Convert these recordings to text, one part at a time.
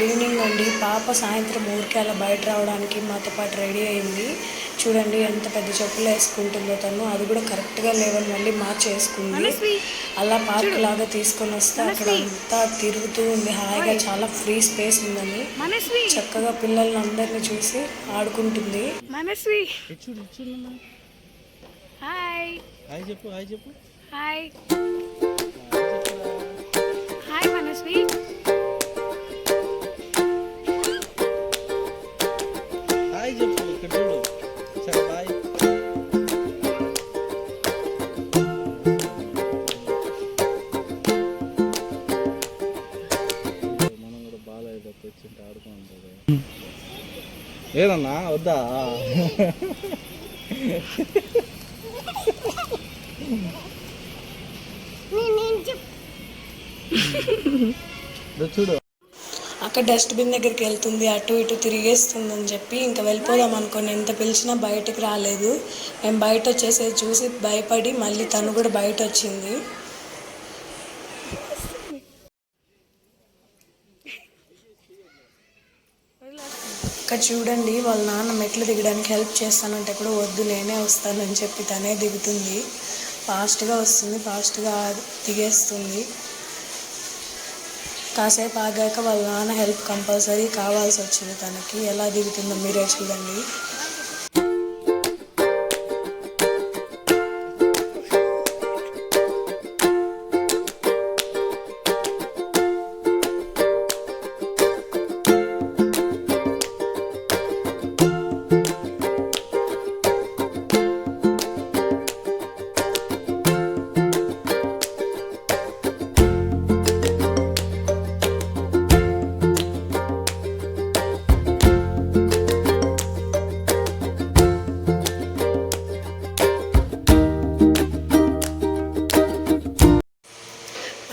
Good evening అండి. పాప సాయంత్రం ఊరికి అలా బయట రావడానికి మాతో పాటు రెడీ అయింది. చూడండి ఎంత పెద్ద చెప్పులు వేసుకుంటుందో తను. అది కూడా కరెక్ట్గా లేవని మళ్ళీ మార్చేసుకుంది. అలా పార్క్ లాగా తీసుకొని వస్తే అక్కడ అంతా తిరుగుతూ ఉంది హాయిగా. చాలా ఫ్రీ స్పేస్ ఉందని చక్కగా పిల్లల్ని అందరినీ చూసి ఆడుకుంటుంది. హాయ్ హాయ్ చెప్పు, హాయ్ చెప్పు, హాయ్ హాయ్ మనస్వి. హాయ్ చెప్పు, ఇక్కడ చూడు. సరే బాయ్. మనం కూడా బాగా అయిపోతే వచ్చింటే ఆడుకుంటుంది. ఏదన్నా వద్దా? చూడు అక్కడ డస్ట్బిన్ దగ్గరికి వెళ్తుంది, అటు ఇటు తిరిగేస్తుందని చెప్పి ఇంకా వెళ్ళిపోదాం అనుకోని ఎంత పిలిచినా బయటకు రాలేదు. మేము బయట వచ్చేసేది చూసి భయపడి మళ్ళీ తను కూడా బయట వచ్చింది. ఇక్కడ చూడండి వాళ్ళ నాన్న మెట్లు దిగడానికి హెల్ప్ చేస్తానంటే కూడా వద్దు నేనే వస్తానని చెప్పి తనే దిగుతుంది. ఫాస్ట్గా వస్తుంది, ఫాస్ట్గా దిగేస్తుంది. కాసేపు ఆగాక వాళ్ళ నాన్న హెల్ప్ కంపల్సరీ కావాల్సి వచ్చింది తనకి. ఎలా దిగుతుందో మీరే చూడండి.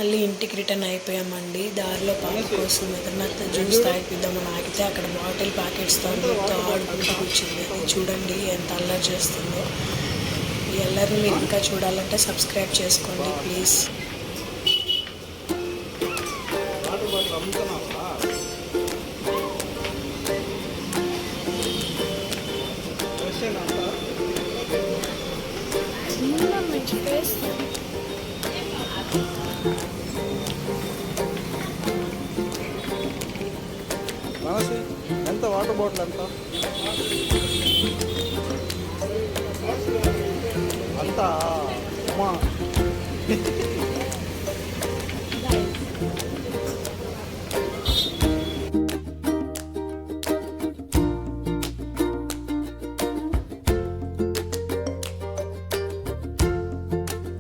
మళ్ళీ ఇంటికి రిటర్న్ అయిపోయామండి. దారిలో పాప కోసం ఎదురునాక జ్యూస్ తాగిద్దామని ఆగితే అక్కడ బాటిల్ ప్యాకెట్స్తో ఆడుకుంటూ కూర్చుంది. అది చూడండి ఎంత అల్లరి చేస్తుందో. ఈ అల్లరిని మీరు ఇంకా చూడాలంటే సబ్స్క్రైబ్ చేసుకోండి ప్లీజ్. ఎంత వాటర్ బాటిల్ ఎంత అంతా